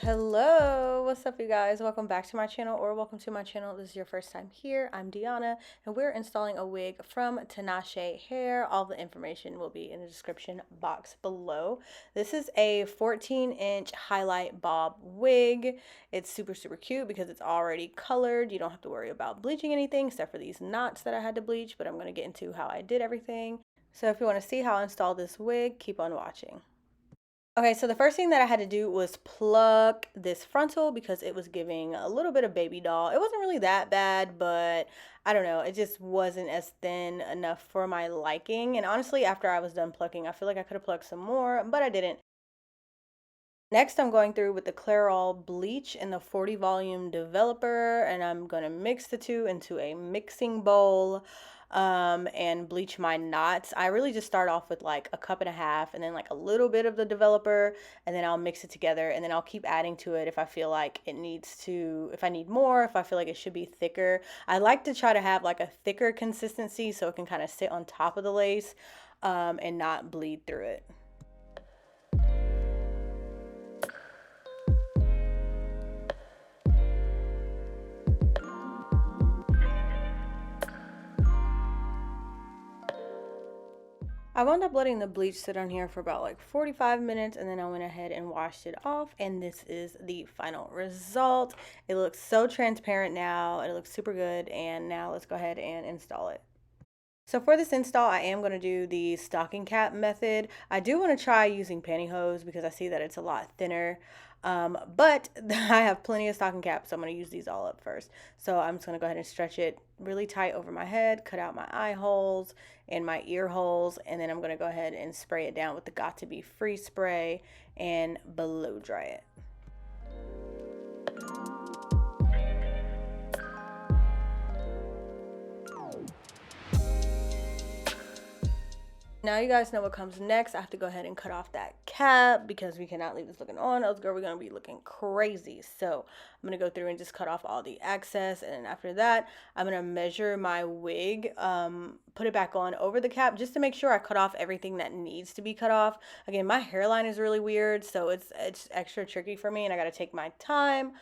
Hello, what's up, you guys? Welcome back to my channel, or welcome to my channel. This is your first time here. I'm Deanna, and we're installing a wig from Tinashe Hair. All the information will be in the description box below. This is a 14-inch highlight bob wig. It's super cute because it's already colored. You don't have to worry about bleaching anything except for these knots that I had to bleach, but I'm going to get into how I did everything. So if you want to see how I installed this wig, keep on watching. Okay, so the first thing that I had to do was pluck this frontal because it was giving a little bit of baby doll. It wasn't really that bad, but I don't know. It just wasn't as thin enough for my liking. And honestly, after I was done plucking, I feel like I could have plucked some more, but I didn't. Next, I'm going through with the Clairol bleach in the 40 volume developer, and I'm going to mix the two into a mixing bowl and bleach my knots. I really just start off with like a cup and a half and then like a little bit of the developer, and then I'll mix it together, and then I'll keep adding to it if I feel like it needs to, if I need more, if I feel like it should be thicker. I like to try to have like a thicker consistency so it can kind of sit on top of the lace and not bleed through it. I wound up letting the bleach sit on here for about like 45 minutes, and then I went ahead and washed it off, and this is the final result. It looks so transparent now. It looks super good, and now let's go ahead and install it. So for this install, I am going to do the stocking cap method. I do want to try using pantyhose because I see that it's a lot thinner. But I have plenty of stocking caps, so I'm going to use these all up first. So I'm just going to go ahead and stretch it really tight over my head, cut out my eye holes and my ear holes, and then I'm going to go ahead and spray it down with the Got To Be Free spray and blow dry it. Now you guys know what comes next. I have to go ahead and cut off that cap because we cannot leave this looking on, else girl, we're gonna be looking crazy. So I'm gonna go through and just cut off all the excess, and then after that I'm gonna measure my wig, put it back on over the cap just to make sure I cut off everything that needs to be cut off. Again, my hairline is really weird, so it's extra tricky for me, and I gotta take my time.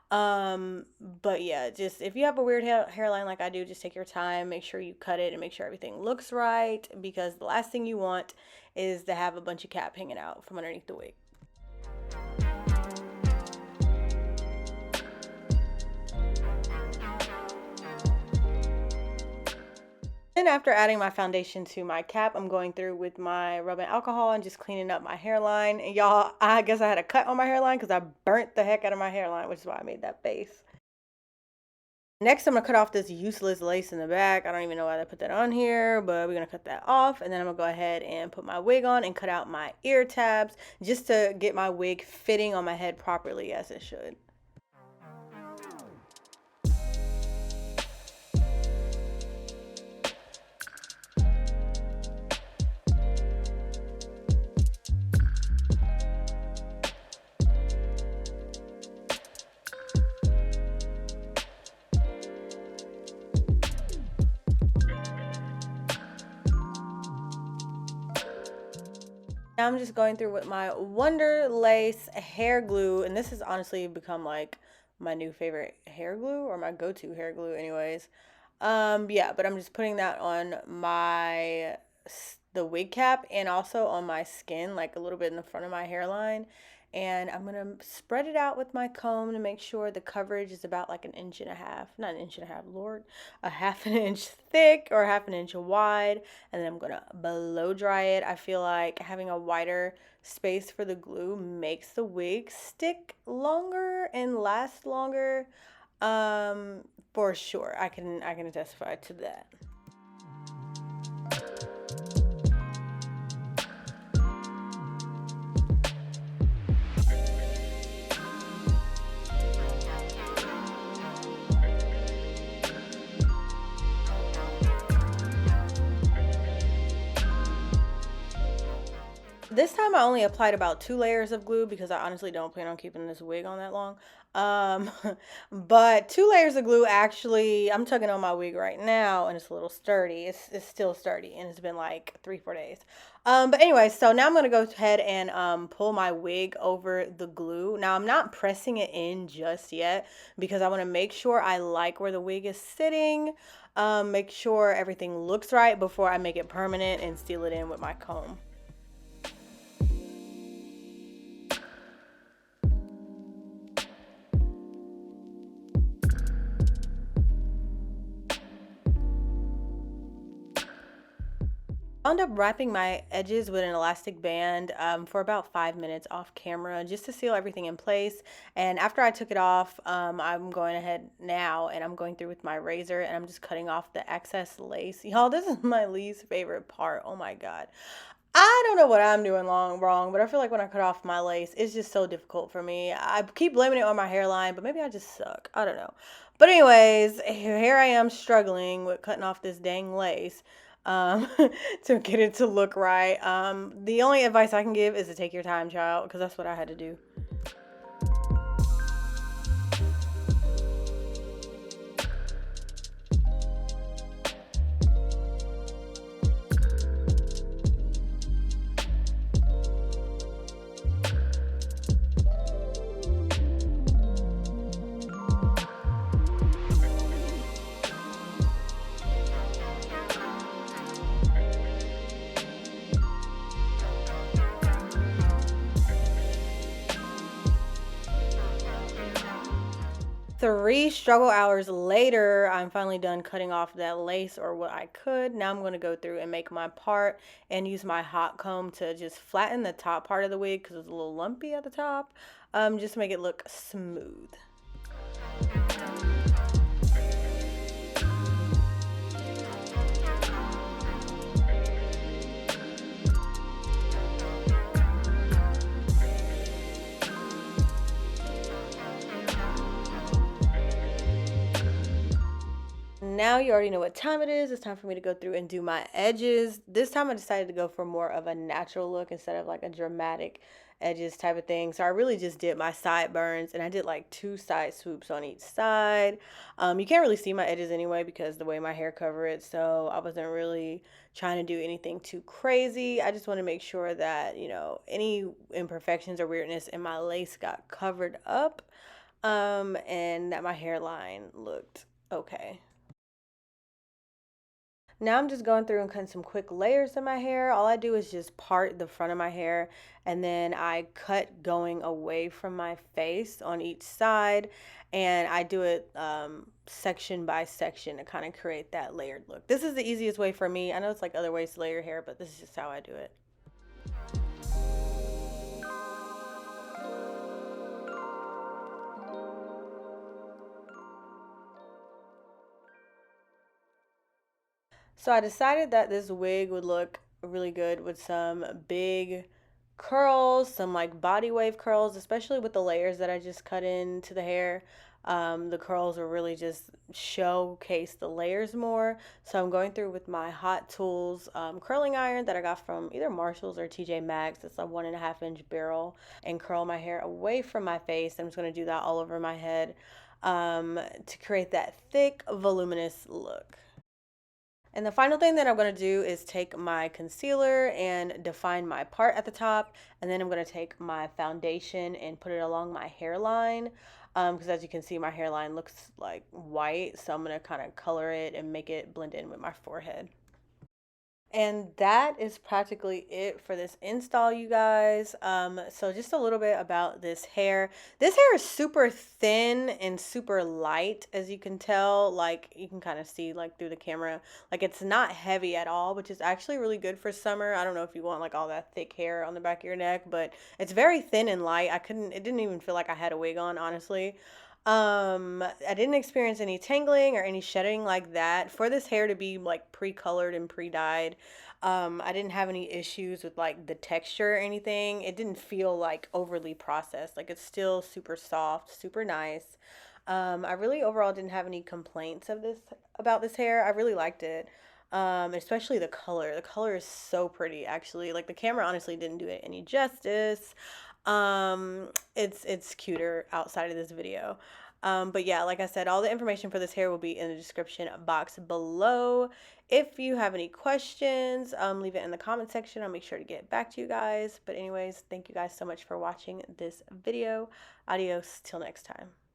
But yeah, just if you have a weird hairline like I do, just take your time, make sure you cut it and make sure everything looks right, because the last thing you want is to have a bunch of cap hanging out from underneath the wig. Then after adding my foundation to my cap, I'm going through with my rubbing alcohol and just cleaning up my hairline. And y'all, I guess I had a cut on my hairline because I burnt the heck out of my hairline, which is why I made that face. Next, I'm going to cut off this useless lace in the back. I don't even know why they put that on here, but we're going to cut that off. And then I'm going to go ahead and put my wig on and cut out my ear tabs just to get my wig fitting on my head properly as it should. Now I'm just going through with my Wonder Lace hair glue, and this has honestly become like my new favorite hair glue, or my go-to hair glue anyways. Yeah, but I'm just putting that on the wig cap and also on my skin, like a little bit in the front of my hairline. And I'm gonna spread it out with my comb to make sure the coverage is about like an inch and a half, not an inch and a half, Lord, a half an inch thick or half an inch wide. And then I'm gonna blow dry it. I feel like having a wider space for the glue makes the wig stick longer and last longer. For sure, I can testify to that. This time I only applied about 2 layers of glue because I honestly don't plan on keeping this wig on that long. Um, but 2 layers of glue actually, I'm tugging on my wig right now and it's a little sturdy. It's still sturdy and it's been like 3, 4 days. But anyway, so now I'm gonna go ahead and pull my wig over the glue. Now I'm not pressing it in just yet because I want to make sure I like where the wig is sitting. Make sure everything looks right before I make it permanent and seal it in with my comb. Wound up wrapping my edges with an elastic band for about 5 minutes off camera just to seal everything in place. And after I took it off, I'm going ahead now and I'm going through with my razor and I'm just cutting off the excess lace. Y'all, this is my least favorite part. Oh my God. I don't know what I'm doing wrong, but I feel like when I cut off my lace, it's just so difficult for me. I keep blaming it on my hairline, but maybe I just suck. I don't know. But anyways, here I am struggling with cutting off this dang lace um, to get it to look right. The only advice I can give is to take your time, child, because that's what I had to do. Three struggle hours later, I'm finally done cutting off that lace or what I could. Now I'm going to go through and make my part and use my hot comb to just flatten the top part of the wig because it's a little lumpy at the top, just to make it look smooth. Now you already know what time it is. It's time for me to go through and do my edges. This time I decided to go for more of a natural look instead of like a dramatic edges type of thing. So I really just did my sideburns and I did like 2 side swoops on each side. You can't really see my edges anyway because the way my hair cover it. So I wasn't really trying to do anything too crazy. I just want to make sure that, any imperfections or weirdness in my lace got covered up, and that my hairline looked okay. Now I'm just going through and cutting some quick layers in my hair. All I do is just part the front of my hair and then I cut going away from my face on each side. And I do it section by section to kind of create that layered look. This is the easiest way for me. I know it's like other ways to layer hair, but this is just how I do it. So I decided that this wig would look really good with some big curls, some like body wave curls, especially with the layers that I just cut into the hair. The curls will really just showcase the layers more. So I'm going through with my Hot Tools curling iron that I got from either Marshalls or TJ Maxx. It's a 1.5 inch barrel and curl my hair away from my face. I'm just going to do that all over my head to create that thick, voluminous look. And the final thing that I'm going to do is take my concealer and define my part at the top. And then I'm going to take my foundation and put it along my hairline. Because as you can see, my hairline looks like white. So I'm going to kind of color it and make it blend in with my forehead. And that is practically it for this install, you guys. So just a little bit about this hair. This hair is super thin and super light, as you can tell. Like you can kind of see like through the camera. Like it's not heavy at all, which is actually really good for summer. I don't know if you want like all that thick hair on the back of your neck, but it's very thin and light. It didn't even feel like I had a wig on, honestly. I didn't experience any tangling or any shedding like that. For this hair to be like pre-colored and pre-dyed, I didn't have any issues with like the texture or anything. It didn't feel like overly processed. Like it's still super soft, super nice. I really overall didn't have any complaints about this hair. I really liked it. Especially the color. The color is so pretty actually. Like the camera honestly didn't do it any justice. It's cuter outside of this video. But yeah, like I said, all the information for this hair will be in the description box below. If you have any questions, leave it in the comment section. I'll make sure to get back to you guys. But anyways, thank you guys so much for watching this video. Adios till next time.